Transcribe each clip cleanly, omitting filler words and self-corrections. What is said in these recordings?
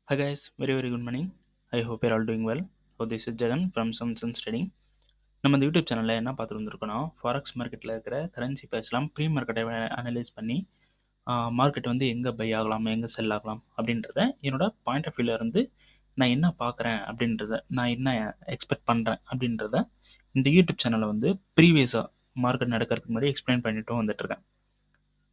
Hi guys, very good morning. I hope you're all doing well. So this is Jagan from Samsung Trading. நம்ம இந்த YouTube சேனலில் என்ன பார்த்துட்டு வந்திருக்கோன்னா forex மார்க்கெட்டில் இருக்கிற கரன்சி பேர்ஸ்லாம் ப்ரீ மார்க்கெட்டை அனலைஸ் பண்ணி மார்க்கெட் வந்து எங்கே பை ஆகலாம் எங்கே செல் ஆகலாம் அப்படின்றத என்னோட பாயிண்ட் ஆஃப் வியூவில் இருந்து நான் என்ன பார்க்குறேன் அப்படின்றத நான் என்ன எக்ஸ்பெக்ட் பண்ணுறேன் அப்படின்றத இந்த யூடியூப் சேனலை வந்து ப்ரீவியஸாக மார்க்கெட் நடக்கிறதுக்கு முன்னாடி எக்ஸ்பிளைன் பண்ணிட்டும் வந்துட்டுருக்கேன்.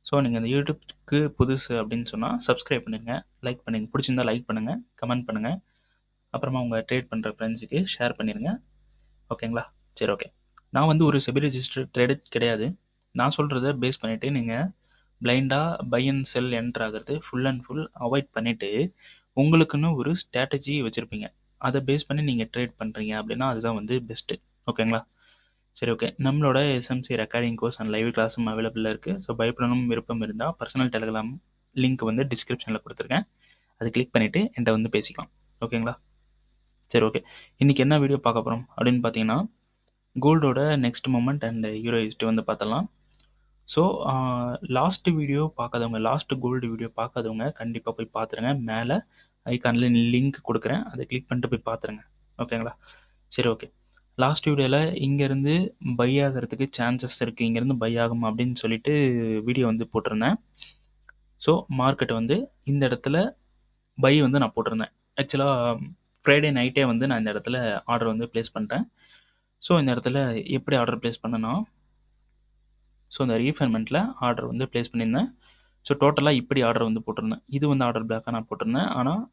ஸோ நீங்கள் இந்த யூடியூப்க்கு புதுசு அப்படின்னு சொன்னால் சப்ஸ்கிரைப் பண்ணுங்கள், லைக் பண்ணுங்கள், பிடிச்சிருந்தா லைக் பண்ணுங்கள், கமெண்ட் பண்ணுங்கள், அப்புறமா உங்கள் ட்ரேட் பண்ணுற ஃப்ரெண்ட்ஸுக்கு ஷேர் பண்ணிடுங்க. ஓகேங்களா? சரி, ஓகே. நான் வந்து ஒரு செபி ரெஜிஸ்டர் ட்ரேடர் கிடையாது. நான் சொல்கிறத பேஸ் பண்ணிவிட்டு நீங்கள் பிளைண்டாக பை அண்ட் செல் என்ட்ரு ஆகிறது ஃபுல் அண்ட் ஃபுல் அவாய்ட் பண்ணிவிட்டு உங்களுக்குன்னு ஒரு ஸ்ட்ராட்டஜி வச்சுருப்பீங்க. அதை பேஸ் பண்ணி நீங்கள் ட்ரேட் பண்ணுறீங்க அப்படின்னா அதுதான் வந்து பெஸ்ட்டு. ஓகேங்களா? சரி, ஓகே. நம்மளோட SMC recording course and live கிளாஸும் அவைலபிளாக இருக்குது. ஸோ பயப்படணும் விருப்பம் இருந்தால் பர்சனல் டெலிகிராம் லிங்க் வந்து டிஸ்கிரிப்ஷனில் கொடுத்துருக்கேன். அதை கிளிக் பண்ணிவிட்டு என்கிட்ட வந்து பேசிக்கலாம். ஓகேங்களா? சரி, ஓகே. இன்றைக்கி என்ன வீடியோ பார்க்க போகிறோம் அப்படின்னு பார்த்தீங்கன்னா, கோல்டோட next moment and euro history வந்து பார்த்தலாம். ஸோ லாஸ்ட் வீடியோ பார்க்காதவங்க, லாஸ்ட் கோல்டு வீடியோ பார்க்காதவங்க கண்டிப்பாக போய் பார்த்துருங்க. மேலே ஐகானில் லிங்க் கொடுக்குறேன், அதை கிளிக் பண்ணிட்டு போய் பார்த்துருங்க. ஓகேங்களா? சரி, ஓகே. லாஸ்ட் வீடியோவில் இங்கேருந்து பை ஆகிறதுக்கு சான்சஸ் இருக்குது, இங்கேருந்து பை ஆகும் அப்படின்னு சொல்லிட்டு வீடியோ வந்து போட்டிருந்தேன். ஸோ மார்க்கெட் வந்து இந்த இடத்துல பை வந்து நான் போட்டிருந்தேன். ஆக்சுவலாக ஃப்ரைடே நைட்டே வந்து நான் இந்த இடத்துல ஆர்டர் வந்து ப்ளேஸ் பண்ணிட்டேன். ஸோ இந்த இடத்துல எப்படி ஆர்டர் ப்ளேஸ் பண்ணேன்னா, ஸோ இந்த ரீஃபைன்மெண்ட்டில் ஆர்டர் வந்து ப்ளேஸ் பண்ணியிருந்தேன். ஸோ டோட்டலாக இப்படி ஆர்டர் வந்து போட்டிருந்தேன். இது வந்து ஆர்டர் பிளாக்காக நான் போட்டிருந்தேன். ஆனால்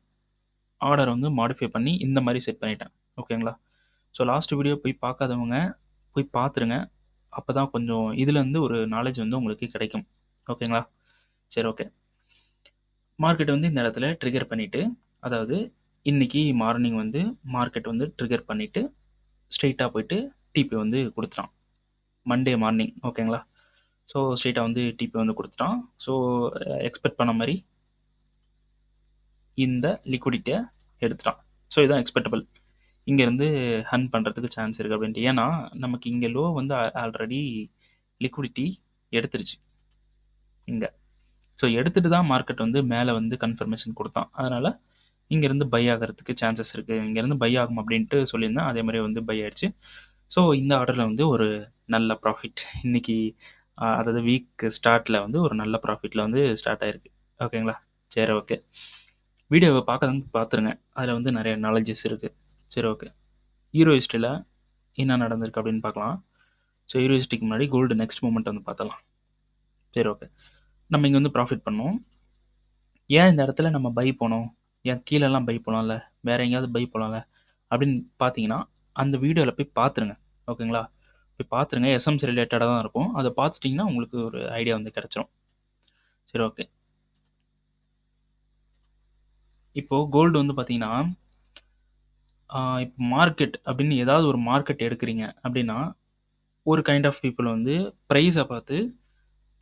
ஆர்டர் வந்து மாடிஃபை பண்ணி இந்த மாதிரி செட் பண்ணிட்டேன். ஓகேங்களா? ஸோ லாஸ்ட் வீடியோ போய் பார்க்காதவங்க போய் பார்த்துருங்க. அப்போ தான் கொஞ்சம் இதுலேருந்து ஒரு நாலேஜ் வந்து உங்களுக்கு கிடைக்கும். ஓகேங்களா? சரி, ஓகே. மார்க்கெட் வந்து இந்த இடத்துல ட்ரிகர் பண்ணிவிட்டு, அதாவது இன்றைக்கி மார்னிங் வந்து மார்க்கெட் வந்து ட்ரிகர் பண்ணிவிட்டு ஸ்ட்ரெயிட்டாக போயிட்டு டிபி வந்து கொடுத்துட்டான். Monday morning. ஓகேங்களா? ஸோ ஸ்ட்ரெயிட்டாக வந்து டிபி வந்து கொடுத்துட்டான். ஸோ எக்ஸ்பெக்ட் பண்ண மாதிரி இந்த லிக்விடிட்டியை எடுத்துட்டான். ஸோ இதுதான் எக்ஸ்பெக்டபிள். இங்கேருந்து ஹன் பண்ணுறதுக்கு சான்ஸ் இருக்குது அப்படின்ட்டு. ஏன்னா நமக்கு இங்கே லோ வந்து ஆல்ரெடி லிக்விடிட்டி எடுத்துருச்சு இங்கே. ஸோ எடுத்துகிட்டு தான் மார்க்கெட் வந்து மேலே வந்து கன்ஃபர்மேஷன் கொடுத்தான். அதனால் இங்கேருந்து பை ஆகிறதுக்கு சான்சஸ் இருக்குது, இங்கேருந்து பை ஆகும் அப்படின்ட்டு சொல்லியிருந்தேன். அதே மாதிரி வந்து பை ஆயிடுச்சு. ஸோ இந்த ஆர்டரில் வந்து ஒரு நல்ல ப்ராஃபிட் இன்றைக்கி, அதாவது வீக் ஸ்டார்ட்டில் வந்து ஒரு நல்ல ப்ராஃபிட்டில் வந்து ஸ்டார்ட் ஆகிருக்கு. ஓகேங்களா? சரி, ஓகே. வீடியோவை பார்த்துருங்க, அதில் வந்து நிறைய நாலேஜஸ் இருக்குது. சரி, ஓகே. யூரோ ஹிஸ்ட்ரியில் என்ன நடந்திருக்கு அப்படின்னு பார்க்கலாம். ஸோ யூரோ ஹிஸ்ட்ரிக்கு முன்னாடி கோல்டு நெக்ஸ்ட் மூமெண்ட் வந்து பார்த்தலாம். சரி, ஓகே. நம்ம இங்கே வந்து ப்ராஃபிட் பண்ணோம். ஏன் இந்த இடத்துல நம்ம பை போனோம், ஏன் கீழெல்லாம் பை போகலாம்ல, வேறு எங்கேயாவது பை போகலாம்ல அப்படின்னு பார்த்தீங்கன்னா அந்த வீடியோவில் போய் பார்த்துருங்க. ஓகேங்களா? போய் பார்த்துருங்க. எஸ்எம்சி ரிலேட்டடாக தான் இருக்கும். அதை பார்த்துட்டிங்கன்னா உங்களுக்கு ஒரு ஐடியா வந்து கிடச்சிரும். சரி, ஓகே. இப்போது கோல்டு வந்து பார்த்தீங்கன்னா, இப்போ மார்க்கெட் அப்படின்னு ஏதாவது ஒரு மார்க்கெட் எடுக்கிறீங்க அப்படின்னா ஒரு கைண்ட் ஆஃப் பீப்புள் வந்து ப்ரைஸை பார்த்து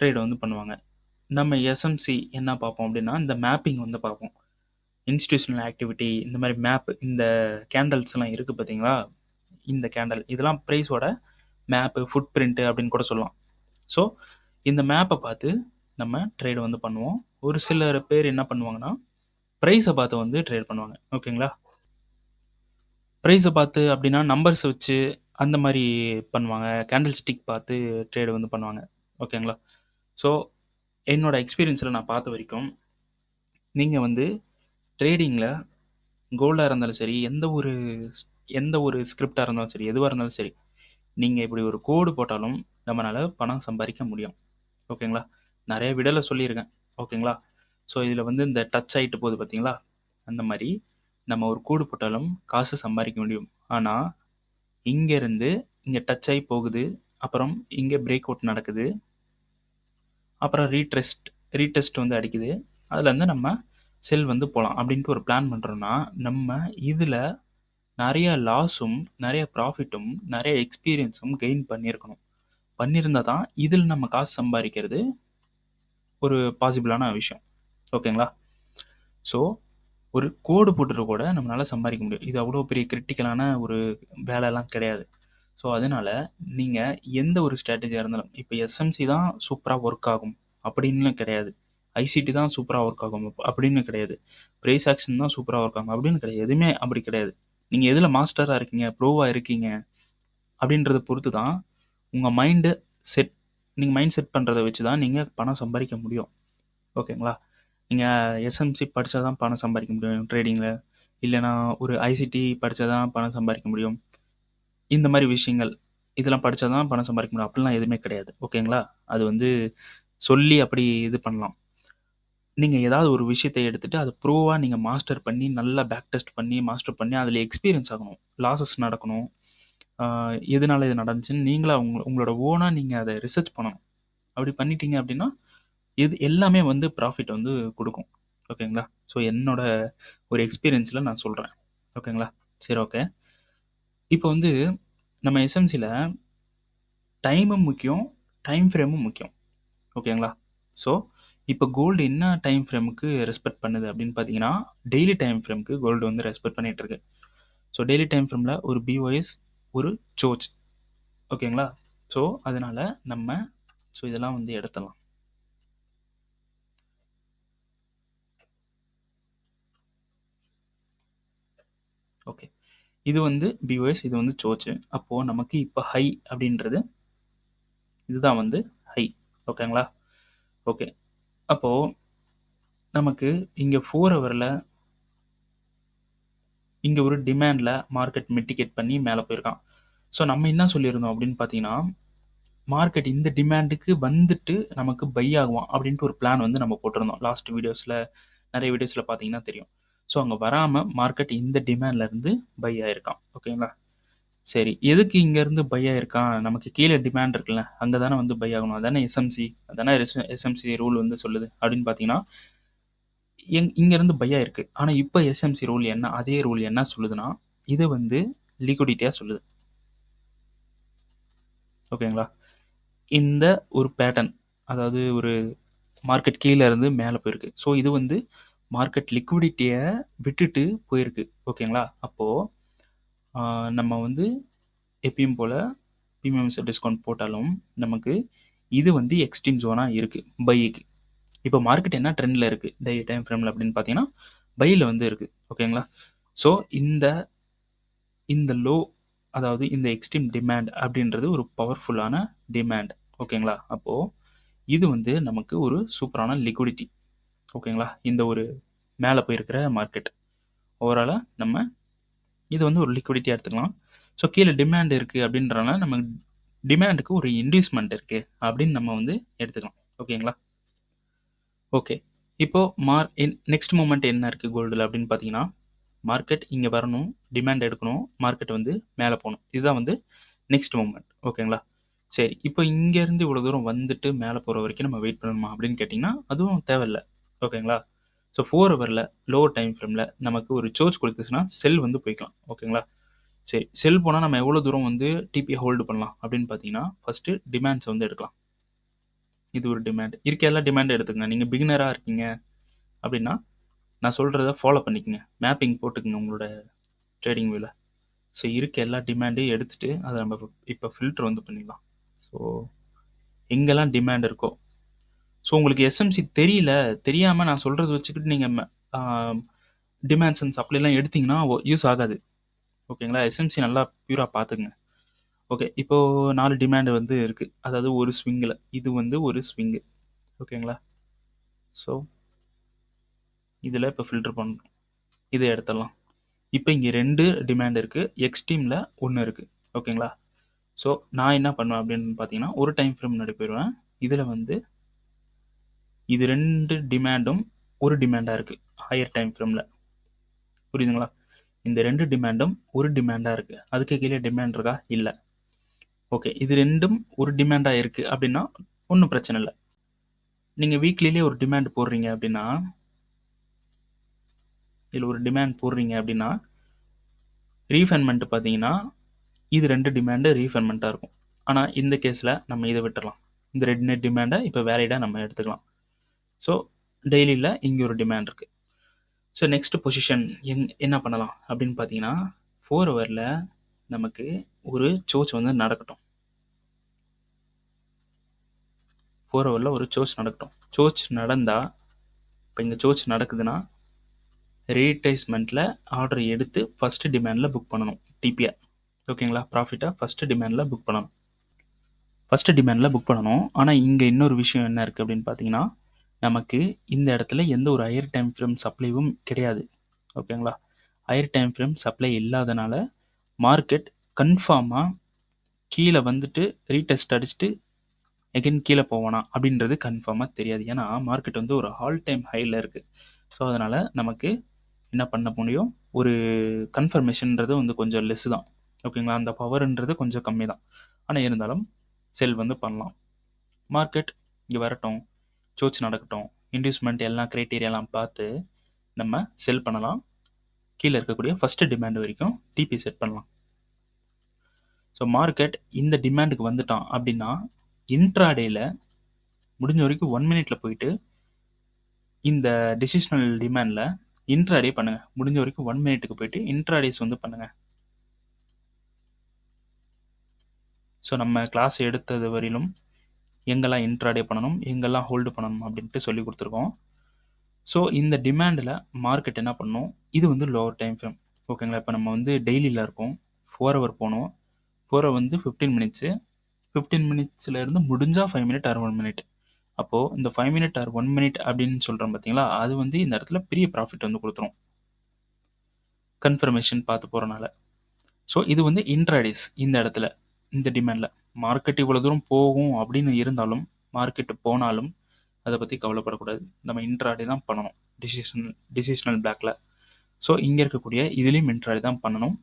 ட்ரேட் வந்து பண்ணுவாங்க. நம்ம எஸ்எம்சி என்ன பார்ப்போம் அப்படின்னா, இந்த மேப்பிங் வந்து பார்ப்போம். இன்ஸ்டிடியூஷனல் ஆக்டிவிட்டி, இந்த மாதிரி மேப், இந்த கேண்டல்ஸ்லாம் இருக்குது பார்த்தீங்களா? இந்த கேண்டல் இதெல்லாம் ப்ரைஸோட மேப்பு, ஃபுட் பிரிண்ட்டு அப்படின்னு கூட சொல்லலாம். ஸோ இந்த மேப்பை பார்த்து நம்ம ட்ரேட் வந்து பண்ணுவோம். ஒரு சிலர் பேர் என்ன பண்ணுவாங்கன்னா, ப்ரைஸை பார்த்து வந்து ட்ரேட் பண்ணுவாங்க. ஓகேங்களா? ப்ரைஸை பார்த்து அப்படின்னா நம்பர்ஸ் வச்சு அந்த மாதிரி பண்ணுவாங்க. கேண்டில் ஸ்டிக் பார்த்து ட்ரேட் வந்து பண்ணுவாங்க. ஓகேங்களா? ஸோ என்னோட எக்ஸ்பீரியன்ஸில் நான் பார்த்த வரைக்கும், நீங்கள் வந்து ட்ரேடிங்கில் கோல்டாக இருந்தாலும் சரி, எந்த ஒரு ஸ்கிரிப்டாக இருந்தாலும் சரி, எதுவாக இருந்தாலும் சரி, நீங்கள் இப்படி ஒரு கோடு போட்டாலும் நம்மளால் பணம் சம்பாதிக்க முடியும். ஓகேங்களா? நிறைய வீடியோவில் சொல்லியிருக்கேன். ஓகேங்களா? ஸோ இதில் வந்து இந்த டச் ஆகிட்டு போகுது பார்த்தீங்களா? அந்த மாதிரி நம்ம ஒரு கோடு போட்டாலும் காசு சம்பாதிக்க முடியும். ஆனால் இங்கேருந்து இங்கே டச் ஆகி போகுது, அப்புறம் இங்கே பிரேக் அவுட் நடக்குது, அப்புறம் ரீடெஸ்ட் வந்து அடிக்குது. அதுலேருந்து நம்ம செல் வந்து போகலாம் அப்படின்ட்டு ஒரு பிளான் பண்ணுறோன்னா, நம்ம இதில் நிறைய லாஸும், நிறைய ப்ராஃபிட்டும், நிறைய எக்ஸ்பீரியன்ஸும் கெயின் பண்ணியிருக்கணும். பண்ணியிருந்தால் தான் இதில் நம்ம காசு சம்பாதிக்கிறது ஒரு பாசிபிளான விஷயம். ஓகேங்களா? ஸோ ஒரு கோடு போட்டுட்டு கூட நம்மளால் சம்பாதிக்க முடியும். இது அவ்வளோ பெரிய கிரிட்டிக்கலான ஒரு வேலைலாம் கிடையாது. ஸோ அதனால் நீங்கள் எந்த ஒரு ஸ்ட்ராட்டஜியாக இருந்தாலும், இப்போ எஸ்எம்சி தான் சூப்பராக ஒர்க் ஆகும் அப்படின்லாம் கிடையாது. ஐசிடி தான் சூப்பரா ஒர்க் ஆகும் அப்படின்னு கிடையாது. பிரைஸ் ஆக்ஷன் தான் சூப்பரா ஒர்க் ஆகும் அப்படின்னு கிடையாது. எதுவுமே அப்படி கிடையாது. நீங்க எதுல மாஸ்டரா இருக்கீங்க, ப்ரோவா இருக்கீங்க அப்படின்றத பொறுத்து தான் உங்க மைண்ட் செட் நீங்க மைண்ட் செட் பண்றத வச்சு தான் நீங்க பணம் சம்பாதிக்க முடியும். ஓகேங்களா? நீங்க எஸ்எம்சி படிச்சா தான் பணம் சம்பாதிக்க முடியும் ட்ரேடிங்ல. இல்லன்னா ஒரு ஐசிடி படிச்சா தான் பணம் சம்பாதிக்க முடியும். இந்த மாரி விஷயங்கள். இதெல்லாம் படிச்சா தான் பணம் சம்பாதிக்க முடியும். அப்படிலாம் எதுவுமே கிடையாது. ஓகேங்களா? அது வந்து சொல்லி அப்படி இது பண்ணலாம். நீங்க ஏதாவது ஒரு விஷயத்த எடுத்துட்டு அத ப்ரோவா நீங்க மாஸ்டர் பண்ணி, நல்லா பேக் டெஸ்ட் பண்ணி, மாஸ்டர் பண்ணி அதில எக்ஸ்பீரியன்ஸ் ஆகணும். லாஸஸ் நடக்கணும். ஆ எதனால இது நடந்துச்சுன்னு நீங்களா உங்களோட ஓனா நீங்க அத ரிசர்ச் பண்ணணும். அப்படி பண்ணிட்டீங்க அப்படின்னா, இது எல்லாமே வந்து ப்ராஃபிட் வந்து குடுக்கும். ஓகேங்களா? ஸோ என்னோட ஒரு எக்ஸ்பீரியன்ஸ்ல நான் சொல்றேன். ஓகேங்களா? சரி ஓகே. இப்போ வந்து நம்ம எஸ்எம்சில டைமும் முக்கியம், டைம் ஃப்ரேமும் முக்கியம். ஓகேங்களா? ஸோ, இப்போ கோல்டு என்ன டைம் ஃப்ரேமுக்கு ரெஸ்பெக்ட் பண்ணுது அப்படின்னு பார்த்தீங்கன்னா, டெய்லி டைம் ஃப்ரேமுக்கு கோல்டு வந்து ரெஸ்பெக்ட் பண்ணிட்டு இருக்கு. ஸோ, டெய்லி டைம் ஃப்ரேம்ல ஒரு பிஓஎஸ், ஒரு சோச். ஓகேங்களா? ஸோ, அதனால நம்ம இதெல்லாம் வந்து எடுத்துடலாம். ஓகே. இது வந்து பிஓஎஸ், இது வந்து சோச். அப்போ நமக்கு இப்போ ஹை அப்படின்றது இதுதான் வந்து ஹை. ஓகேங்களா? ஓகே. அப்போ நமக்கு இங்க 4 ஹவர்ல இங்க ஒரு டிமாண்ட்ல மார்க்கெட் மிட்டிகேட் பண்ணி மேல போயிருக்கான். ஸோ நம்ம என்ன சொல்லியிருந்தோம் அப்படின்னு பார்த்தீங்கன்னா, மார்க்கெட் இந்த டிமாண்டுக்கு வந்துட்டு நமக்கு பை ஆகுவான் அப்படின்ட்டு ஒரு பிளான் வந்து நம்ம போட்டிருந்தோம். லாஸ்ட் வீடியோஸ்ல நெறைய வீடியோஸ்ல பார்த்தீங்கன்னா தெரியும். ஸோ அங்க வராம மார்க்கெட் இந்த டிமாண்ட்ல இருந்து பை ஆயிருக்கான். ஓகேங்களா? சரி. எதுக்கு இங்க இருந்து பை ஆயிருக்கான்? நமக்கு கீழ டிமாண்ட் இருக்குல்ல, அங்க தானே வந்து பை ஆகணும். அதானே எஸ்எம்சி அதானே எஸ்எம்சி ரூல் வந்து சொல்லுது. அப்படின்னு பார்த்தீங்கன்னா, இங்க இருந்து பை ஆயிருக்கு. ஆனா இப்ப எஸ்எம்சி ரூல் என்ன அதே ரூல் என்ன சொல்லுதுன்னா, இது வந்து லிக்விடிட்டியா சொல்லுது. ஓகேங்களா? இந்த ஒரு பேட்டர்ன் அதாவது ஒரு மார்க்கெட் கீழ இருந்து மேல போயிருக்கு. ஸோ இது வந்து மார்க்கெட் லிக்விடிட்டிய விட்டுட்டு போயிருக்கு. ஓகேங்களா? அப்போ ஆ நம்ம வந்து எப்பயும் போல பிரீமியம் டிஸ்கவுண்ட் போட்டாலும், நமக்கு இது வந்து எக்ஸ்ட்ரீம் ஜோனா இருக்கு பைக்கு. இப்போ மார்க்கெட் என்ன ட்ரெண்ட்ல இருக்கு டெய்லி டைம் ஃப்ரேம்ல அப்படின்னு பார்த்தீங்கன்னா, பைல வந்து இருக்கு. ஓகேங்களா? ஸோ இந்த இந்த லோ அதாவது இந்த எக்ஸ்ட்ரீம் டிமாண்ட் அப்படின்றது ஒரு பவர்ஃபுல்லான டிமாண்ட். ஓகேங்களா? அப்போ இது வந்து நமக்கு ஒரு சூப்பரான லிக்விடிட்டி. ஓகேங்களா? இந்த ஒரு மேல போயிருக்கிற மார்க்கெட். ஓவராலா நம்ம இது வந்து ஒரு லிக்விடிட்டியா எடுத்துக்கலாம். ஸோ கீழ டிமாண்ட் இருக்கு அப்படின்றனால நம்ம டிமாண்டுக்கு ஒரு இன்டியூஸ்மென்ட் இருக்கு அப்படின்னு நம்ம வந்து எடுத்துக்கலாம். ஓகேங்களா? ஓகே. இப்போ நெக்ஸ்ட் மொமெண்ட் என்ன இருக்கு கோல்டுல அப்படின்னு பார்த்தீங்கன்னா, மார்க்கெட் இங்க வரணும், டிமாண்ட் எடுக்கணும், மார்க்கெட் வந்து மேல போணும். இதுதான் வந்து நெக்ஸ்ட் மொமெண்ட். ஓகேங்களா? சரி. இப்போ இங்கேருந்து இவ்வளோ தூரம் வந்துட்டு மேல போற வரைக்கும் நம்ம வெயிட் பண்ணணுமா அப்படின்னு கேட்டீங்கன்னா, அதுவும் தேவையில்ல. ஓகேங்களா? ஸோ 4 ஹவர்ல லோவர் டைம் ஃப்ரேம்ல நமக்கு ஒரு சோர்ஜ் குடுத்துச்சுன்னா, செல் வந்து போய்க்கலாம். ஓகேங்களா? சரி. செல் போனா நம்ம எவ்வளோ தூரம் வந்து டிபி ஹோல்டு பண்ணலாம் அப்படின்னு பார்த்தீங்கன்னா, ஃபர்ஸ்ட்டு டிமாண்ட்ஸ வந்து எடுக்கலாம். இது ஒரு டிமாண்ட். இருக்க எல்லா டிமாண்டும் எடுத்துக்கங்க. நீங்க பிகினரா இருக்கீங்க அப்படின்னா, நான் சொல்றத ஃபாலோ பண்ணிக்கங்க. மேப்பிங் போட்டுக்கங்க உங்களோட ட்ரேடிங் வியூல. ஸோ இருக்க எல்லா டிமாண்டையும் எடுத்துட்டு, அத நம்ம இப்ப ஃபில்டர் வந்து பண்ணிடலாம். ஸோ எங்கெல்லாம் டிமாண்ட் இருக்கோ ஸோ உங்களுக்கு எஸ்எம்சி தெரியல, தெரியாம நான் சொல்றத வச்சுக்கிட்டு நீங்க ஆ டிமாண்ட்ஸ் அண்ட் சப்ளைலாம் எடுத்தீங்கன்னா, யூஸ் ஆகாது. ஓகேங்களா? எஸ்எம்சி நல்லா பியூரா பார்த்துக்கங்க. ஓகே. இப்போ 4 டிமாண்ட் வந்து இருக்கு. அதாவது ஒரு ஸ்விங்ல. இது வந்து ஒரு ஸ்விங். ஓகேங்களா? ஸோ இதில இப்போ ஃபில்டர் பண்ணணும். இத எடுத்துடலாம். இப்போ இங்க 2 டிமாண்ட் இருக்கு. எக்ஸ்ட்ரீம்ல 1 இருக்கு. ஓகேங்களா? ஸோ நான் என்ன பண்ணுவேன் அப்படின்னு பார்த்தீங்கன்னா, ஒரு டைம் ஃப்ரேம் முன்னாடி போயிருவேன். இதில வந்து இது 2 டிமாண்டும் ஒரு டிமாண்டா இருக்கு. ஹையர் டைம் ஃப்ரேம்ல. புரியுதுங்களா? இந்த 2 டிமாண்டும் ஒரு டிமாண்டா இருக்கு. அதுக்கு கீழ டிமாண்ட் இருக்கா? இல்ல. ஓகே. இது 2ம் ஒரு டிமாண்டா இருக்கு அப்படின்னா, ஒண்ணும் பிரச்சனை இல்ல. நீங்க வீக்லிலயே ஒரு டிமாண்ட் போடுறீங்க அப்படின்னா, இதுல ஒரு டிமாண்ட் போடுறீங்க அப்படின்னா, ரீஃபைன்மென்ட் பார்த்தீங்கன்னா, இது 2 டிமாண்ட் ரீஃபைன்மென்ட்டா இருக்கும். ஆனா, இந்த கேஸ்ல நம்ம இத விட்டுறலாம். இந்த 2 டிமாண்ட இப்ப வேலிடா நம்ம எடுத்துக்கலாம். ஸோ, டெய்லில இங்க ஒரு டிமாண்ட் இருக்கு. ஸோ, நெக்ஸ்ட் பொசிஷன் என்ன பண்ணலாம் அப்படின்னு பார்த்தீங்கன்னா, 4 ஹவர்ல நமக்கு ஒரு சோச் வந்து நடக்கட்டும். 4 ஹவர்ல ஒரு சோச் நடக்கட்டும். சோச் நடந்தா, இப்போ இங்கே சோச் நடக்குதுன்னா ரீட்ரேஸ்மெண்ட்டில் ஆர்டர் எடுத்து ஃபஸ்ட்டு டிமாண்டில் புக் பண்ணணும் டிபிஆர். ஓகேங்களா, ப்ராஃபிட்டை ஃபஸ்ட்டு டிமாண்டில் புக் பண்ணணும். ஆனால் இங்கே இன்னொரு விஷயம் என்ன இருக்குது அப்படின்னு பார்த்தீங்கன்னா, நமக்கு இந்த இடத்துல எந்த ஒரு ஹையர் டைம் ஃப்ரேம் சப்ளைவும் கிடையாது. ஓகேங்களா, ஹையர் டைம் ஃப்ரேம் சப்ளை இல்லாதனால மார்க்கெட் கன்ஃபார்மாக கீழே வந்துட்டு ரீடெஸ்ட் அடிச்சுட்டு எகைன் கீழே போவானா அப்படின்றது கன்ஃபார்மாக தெரியாது. ஏன்னா மார்க்கெட் வந்து ஒரு ஆல் டைம் ஹையில் இருக்குது. ஸோ அதனால் நமக்கு என்ன பண்ண முடியும், ஒரு கன்ஃபர்மேஷன்ன்றது வந்து கொஞ்சம் லெஸ் தான். ஓகேங்களா, அந்த பவர்ன்றது கொஞ்சம் கம்மி தான். ஆனால் இருந்தாலும் செல் வந்து பண்ணலாம். மார்க்கெட் இங்கே வரட்டும், சோச் நடக்கட்டும், இன்டியூஸ்மெண்ட் எல்லாம் க்ரைட்டீரியாலாம் பார்த்து நம்ம செல் பண்ணலாம். கீழே இருக்கக்கூடிய ஃபஸ்ட்டு டிமாண்ட் வரைக்கும் டிபி செட் பண்ணலாம். ஸோ மார்க்கெட் இந்த டிமாண்டுக்கு வந்துட்டான் அப்படின்னா இன்ட்ராடேயில் முடிஞ்ச வரைக்கும் 1 மினிட்ல போயிட்டு இந்த டிசிஷனல் டிமாண்டில் இன்ட்ராடே பண்ணுங்கள். முடிஞ்ச வரைக்கும் 1 மினிட்டுக்கு போயிட்டு இன்ட்ராடேஸ் வந்து பண்ணுங்கள். ஸோ நம்ம கிளாஸ் எடுத்தது வரையிலும் எங்கெல்லாம் இன்ட்ராடே பண்ணணும், எங்கெல்லாம் ஹோல்டு பண்ணணும் அப்படின்ட்டு சொல்லி கொடுத்துருக்கோம். ஸோ இந்த டிமாண்டில் மார்க்கெட் என்ன பண்ணணும், இது வந்து லோவர் டைம் ஃப்ரேம். ஓகேங்களா, இப்போ நம்ம வந்து டெய்லியில் இருக்கோம், 4 ஹவர் போனோம். 4 ஹவர் வந்து 15 மினிட்ஸு, 15 மினிட்ஸ்லேருந்து முடிஞ்சால் 5 மினிட் ஆர் 1 மினிட். அப்போது இந்த 5 மினிட் ஆர் 1 மினிட் அப்படின்னு சொல்கிறோம் பார்த்தீங்களா, அது வந்து இந்த இடத்துல பெரிய ப்ராஃபிட் வந்து கொடுத்துரும் கன்ஃபர்மேஷன் பார்த்து போகிறனால. ஸோ இது வந்து இன்ட்ராடேஸ். இந்த இடத்துல இந்த டிமாண்டில் மார்க்கெட் இவ்வளோ தூரம் போகும் அப்படின்னு இருந்தாலும், மார்க்கெட்டு போனாலும் அதை பற்றி கவலைப்படக்கூடாது. நம்ம இன்ட்ராடே தான் பண்ணணும் டிசிஷனல் பிளாக்ல. ஸோ இங்கே இருக்கக்கூடிய இதுலேயும் இன்ட்ராடே தான் பண்ணணும்.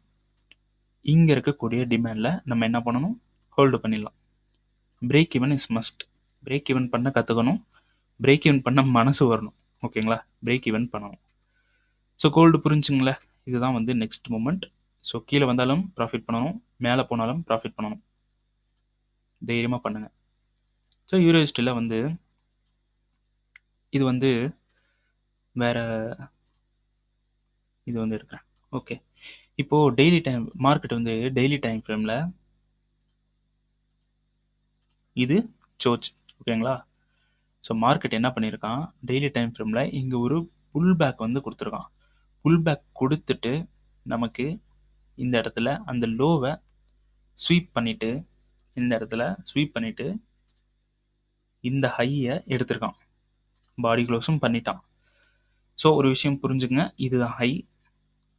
இங்கே இருக்கக்கூடிய டிமாண்டில் நம்ம என்ன பண்ணணும், ஹோல்டு பண்ணிடலாம். Break even is must. Break even பண்ண கற்றுக்கணும், பிரேக் ஈவன் பண்ண மனசு வரணும். ஓகேங்களா, பிரேக் ஈவன் பண்ணணும். ஸோ கோல்டு புரிஞ்சுங்களா, இதுதான் வந்து நெக்ஸ்ட் மூமெண்ட். ஸோ கீழே வந்தாலும் ப்ராஃபிட் பண்ணணும், மேலே போனாலும் ப்ராஃபிட் பண்ணணும். தைரியமாக பண்ணுங்கள். ஸோ யூரோஸ்டில் வந்து இது வந்து வேற இது வந்து இருக்கிறேன். ஓகே, இப்போது டெய்லி டைம் மார்க்கெட் வந்து டெய்லி டைம் ஃப்ரேமில் இது சோச். ஓகேங்களா, ஸோ மார்க்கெட் என்ன பண்ணியிருக்கான், டெய்லி டைம் ஃப்ரேமில் இங்கே ஒரு புல் பேக் வந்து கொடுத்துருக்கான். புல் பேக் கொடுத்துட்டு நமக்கு இந்த இடத்துல அந்த லோவை ஸ்வீப் பண்ணிவிட்டு இந்த ஹையை எடுத்திருக்கான், பாடி க்ளோஸும் பண்ணிட்டான். ஸோ ஒரு விஷயம் புரிஞ்சுங்க, இதுதான் ஹை,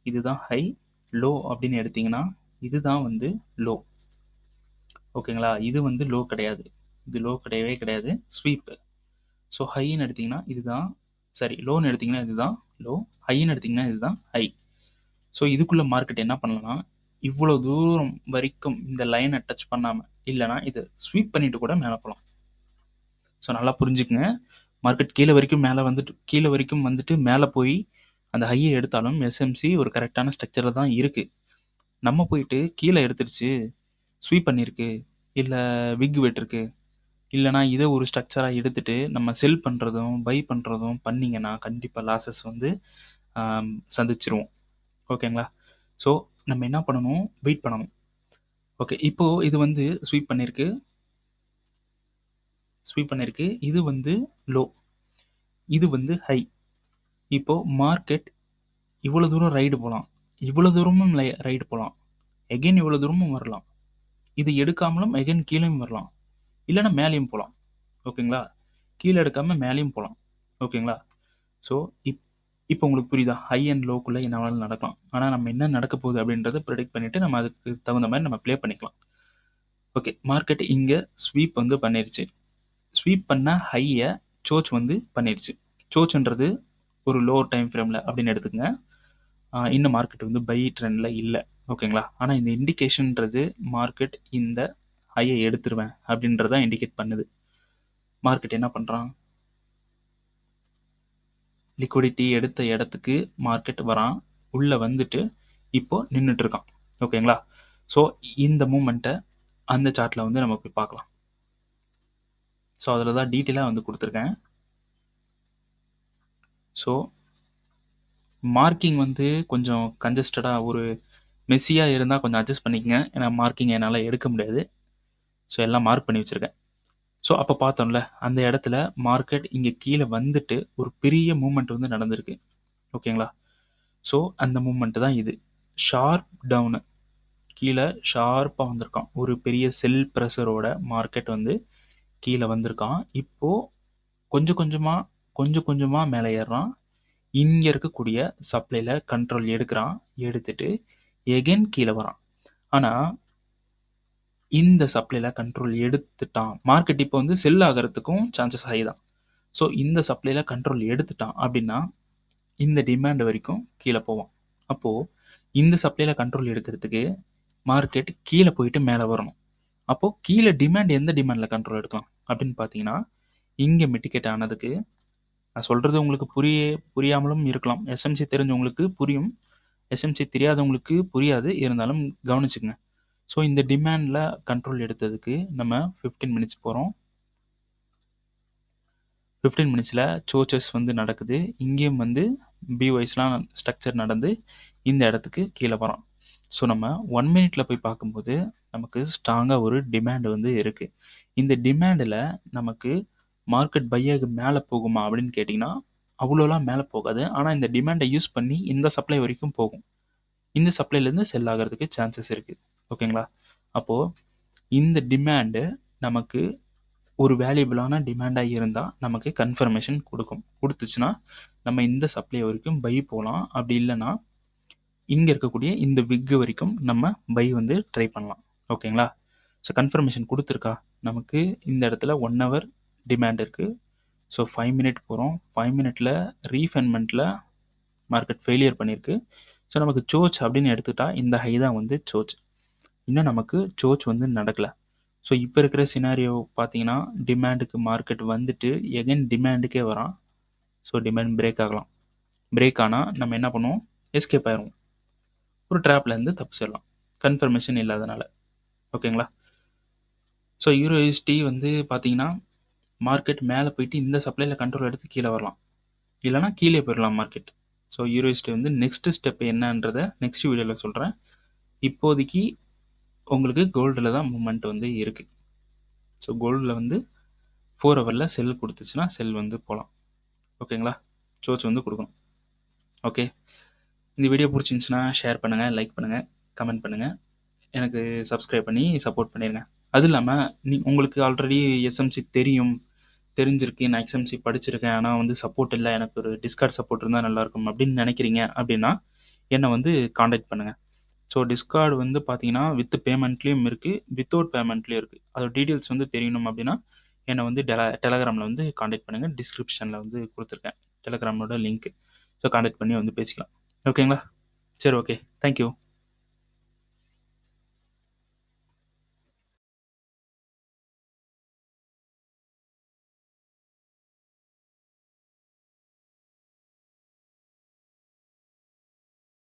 இதுதான் ஹை. லோ அப்படின்னு எடுத்திங்கன்னா இதுதான் வந்து லோ. ஓகேங்களா, இது வந்து லோ கிடையாது, இது லோ கிடையவே கிடையாது, ஸ்வீப்பு. ஸோ ஹைன்னு எடுத்திங்கன்னா இதுதான், சரி லோன்னு எடுத்திங்கன்னா இதுதான் லோ, ஹைன்னு எடுத்திங்கன்னா இதுதான் ஹை. ஸோ இதுக்குள்ளே மார்க்கெட் என்ன பண்ணலாம், இவ்வளோ தூரம் வரைக்கும் இந்த லைனை டச் பண்ணாமல், இல்லைனா இதை ஸ்வீப் பண்ணிட்டு கூட மேலே போகலாம். ஸோ நல்லா புரிஞ்சுக்குங்க, மார்க்கெட் கீழே வரைக்கும் வந்துட்டு மேலே போய் அந்த ஹையை எடுத்தாலும் எஸ்எம்சி ஒரு கரெக்டான ஸ்ட்ரக்சரில் தான் இருக்குது. நம்ம போயிட்டு கீழே எடுத்துருச்சு, ஸ்வீப் பண்ணியிருக்கு, இல்லை விக் வெட்டிருக்கு, இல்லைனா இதை ஒரு ஸ்ட்ரக்சராக எடுத்துகிட்டு நம்ம செல் பண்ணுறதும் பை பண்ணுறதும் பண்ணிங்கன்னா கண்டிப்பாக லாஸஸ் வந்து சந்திச்சிருவோம். ஓகேங்களா, ஸோ நம்ம என்ன பண்ணணும், வெயிட் பண்ணணும். ஓகே, இப்போது இது வந்து ஸ்வீப் பண்ணியிருக்கு, இது வந்து லோ, இது வந்து ஹை. இப்போது மார்க்கெட் இவ்வளோ தூரம் ரைடு போகலாம், இவ்வளோ தூரமும் ரைடு போகலாம், எகெயின் இவ்வளோ தூரமும் வரலாம், இது எடுக்காமலும் எகெயின் கீழேயும் வரலாம், இல்லைனா மேலேயும் போகலாம். ஓகேங்களா, கீழே எடுக்காமல் மேலேயும் போகலாம். ஓகேங்களா, ஸோ இப்போ உங்களுக்கு புரியுதா, ஹை அண்ட் லோக்குள்ளே என்ன வேணாலும் நடக்கலாம். ஆனால் நம்ம என்ன நடக்க போகுது அப்படின்றத ப்ரெடிக்ட் பண்ணிவிட்டு நம்ம அதுக்கு தகுந்த மாதிரி நம்ம ப்ளே பண்ணிக்கலாம். ஓகே, மார்க்கெட் இங்கே ஸ்வீப் வந்து பண்ணிருச்சு, ஸ்வீப் பண்ண ஹையை சோச் வந்து பண்ணிருச்சு. சோச்ன்றது ஒரு லோ டைம் ஃப்ரேமில் அப்படின்னு எடுத்துக்கங்க. இன்னும் மார்க்கெட் வந்து பை ட்ரெண்டில் இல்லை. ஓகேங்களா, ஆனால் இந்த இண்டிகேஷன்ன்றது மார்க்கெட் இந்த ஹையை எடுத்துருவேன் அப்படின்றத இண்டிகேட் பண்ணுது. மார்க்கெட் என்ன பண்ணுறான், லிக்விடிட்டி எடுத்த இடத்துக்கு மார்க்கெட் வரான், உள்ளே வந்துட்டு இப்போ நின்றுட்டு இருக்கான். ஓகேங்களா, ஸோ இந்த மூமெண்ட்டை அந்த சார்ட்டில் வந்து நம்ம போய் பார்க்கலாம். ஸோ அதில் தான் டீட்டெயிலாக வந்து கொடுத்துருக்கேன். ஸோ மார்க்கிங் வந்து கொஞ்சம் கன்ஜஸ்டடாக ஒரு மெஸ்ஸியாக இருந்தால் கொஞ்சம் அட்ஜஸ்ட் பண்ணிக்கங்க, ஏன்னா மார்க்கிங் என்னால் எடுக்க முடியாது. ஸோ எல்லாம் மார்க் பண்ணி வச்சுருக்கேன். ஸோ அப்போ பார்த்தோம்ல, அந்த இடத்துல மார்க்கெட் இங்கே கீழே வந்துட்டு ஒரு பெரிய மூவ்மெண்ட் வந்து நடந்திருக்கு. ஓகேங்களா? ஸோ அந்த மூவ்மெண்ட் தான் இது. Sharp down. கீழே ஷார்ப்பாக வந்திருக்கான். ஒரு பெரிய செல் ப்ரெஷரோட மார்க்கெட் வந்து கீழே வந்திருக்கான். இப்போ கொஞ்சம் கொஞ்சமாக மேலே ஏறுறான். இங்கே இருக்கக்கூடிய சப்ளையில் கண்ட்ரோல் எடுக்கிறான். எடுத்துட்டு எகெயின் கீழே வரான். ஆனால் இந்த சப்ளையில் கண்ட்ரோல் எடுத்துட்டான். மார்க்கெட் இப்போ வந்து செல் ஆகிறதுக்கும் சான்சஸ் ஹை தான். ஸோ இந்த சப்ளையில் கண்ட்ரோல் எடுத்துட்டான் அப்படின்னா இந்த டிமாண்ட் வரைக்கும் கீழே போவான். அப்போது இந்த சப்ளையில் கண்ட்ரோல் எடுக்கிறதுக்கு மார்க்கெட் கீழே போயிட்டு மேலே வரணும். அப்போது கீழே டிமாண்ட் எந்த டிமாண்டில் கண்ட்ரோல் எடுக்கலாம் அப்படின்னு பார்த்தீங்கன்னா, இங்கே மிட்டிகேட் ஆனதுக்கு நான் சொல்கிறது உங்களுக்கு புரியாமலும் இருக்கலாம். எஸ்எம்சி தெரிஞ்சவங்களுக்கு புரியும். எஸ்எம்சி தெரியாதவங்களுக்கு புரியாது. இருந்தாலும் கவனிச்சுக்கங்க. ஸோ இந்த டிமாண்டில் கண்ட்ரோல் எடுத்ததுக்கு நம்ம 15 மினிட்ஸ் போகிறோம். 15 மினிட்ஸில் சோச்சஸ் வந்து நடக்குது. இங்கேயும் வந்து பிஒய்ஸ்லாம் ஸ்ட்ரக்சர் நடந்து இந்த இடத்துக்கு கீழே வரோம். ஸோ நம்ம 1 மினிட்ல போய் பார்க்கும்போது நமக்கு ஸ்ட்ராங்காக ஒரு டிமாண்ட் வந்து இருக்குது. இந்த டிமாண்டில் நமக்கு மார்க்கெட் பையாகு மேலே போகுமா அப்படின்னு கேட்டிங்கன்னா அவ்வளோலாம் மேலே போகாது. ஆனால் இந்த டிமாண்டை யூஸ் பண்ணி இந்த சப்ளை வரைக்கும் போகும். இந்த சப்ளைலேருந்து செல் ஆகிறதுக்கு சான்சஸ் இருக்குது. ஓகேங்களா? அப்போது இந்த டிமாண்டு நமக்கு ஒரு வேல்யூபிளான டிமாண்டாக இருந்தால் நமக்கு கன்ஃபர்மேஷன் கொடுக்கும். கொடுத்துச்சுன்னா நம்ம இந்த சப்ளை வரைக்கும் பை போகலாம். அப்படி இல்லைன்னா இங்கே இருக்கக்கூடிய இந்த விக்கு வரைக்கும் நம்ம பை வந்து ட்ரை பண்ணலாம். ஓகேங்களா? ஸோ கன்ஃபர்மேஷன் கொடுத்துருக்கா? நமக்கு இந்த இடத்துல 1 ஹவர் டிமாண்ட் இருக்குது. ஸோ 5 மினிட் போகிறோம். 5 மினிட்ல ரீஃபைன்மெண்ட்டில் மார்க்கெட் ஃபெயிலியர் பண்ணியிருக்கு. ஸோ நமக்கு சோச் அப்படின்னு எடுத்துக்கிட்டா இந்த ஹை தான் வந்து சோச். இன்னும் நமக்கு சோச் வந்து நடக்கலை. ஸோ இப்போ இருக்கிற சினாரியோ பார்த்தீங்கன்னா டிமாண்டுக்கு மார்க்கெட் வந்துட்டு எகைன் டிமாண்டுக்கே வரான். ஸோ டிமாண்ட் பிரேக் ஆகலாம். பிரேக் ஆனால் நம்ம என்ன பண்ணுவோம்? எஸ்கேப் ஆயிடுவோம். ஒரு ட்ராப்லேருந்து தப்பிச்சிடலாம். கன்ஃபர்மேஷன் இல்லாதனால. ஓகேங்களா? ஸோ யூரோஎஸ்டி வந்து பார்த்தீங்கன்னா மார்க்கெட் மேலே போயிட்டு இந்த சப்ளையில் கண்ட்ரோல் எடுத்து கீழே வரலாம். இல்லைனா கீழே போயிடலாம் மார்க்கெட். ஸோ யூரோஎஸ்டி வந்து நெக்ஸ்ட் ஸ்டெப் என்னன்றதை நெக்ஸ்ட் வீடியோவில் சொல்கிறேன். இப்போதைக்கு உங்களுக்கு கோல்டில் தான் மூமெண்ட் வந்து இருக்குது. ஸோ கோல்டில் வந்து 4 ஹவரில் செல் கொடுத்துச்சுன்னா செல் வந்து போகலாம். ஓகேங்களா? சோச் வந்து கொடுக்கணும். ஓகே, இந்த வீடியோ பிடிச்சிருந்துச்சுன்னா ஷேர் பண்ணுங்கள், லைக் பண்ணுங்கள், கமெண்ட் பண்ணுங்கள். எனக்கு சப்ஸ்கிரைப் பண்ணி சப்போர்ட் பண்ணிடுங்க. அதுவும் இல்லாமல் உங்களுக்கு ஆல்ரெடி எஸ்எம்சி தெரிஞ்சிருக்கு, நான் எஸ்எம்சி படிச்சிருக்கேன், ஆனால் வந்து சப்போர்ட் இல்லை, எனக்கு ஒரு டிஸ்கார்ட் சப்போர்ட் இருந்தால் நல்லாயிருக்கும் அப்படின்னு நினைக்கிறீங்க அப்படின்னா என்னை வந்து காண்டாக்ட் பண்ணுங்கள். ஸோ டிஸ்கார்டு வந்து பார்த்தீங்கன்னா வித் பேமெண்ட்லேயும் இருக்குது, வித்தவுட் பேமெண்ட்லேயும் இருக்குது. அதோட டீட்டெயில்ஸ் வந்து தெரியணும் அப்படின்னா என்னை வந்து டெலகிராமில் வந்து காண்டாக்ட் பண்ணுங்கள். டிஸ்கிரிப்ஷனில் வந்து கொடுத்துருக்கேன் டெலகிராமோட லிங்க்கு. ஸோ காண்டாக்ட் பண்ணி வந்து பேசிக்கலாம். ஓகேங்களா? சரி, ஓகே, தேங்க்யூ.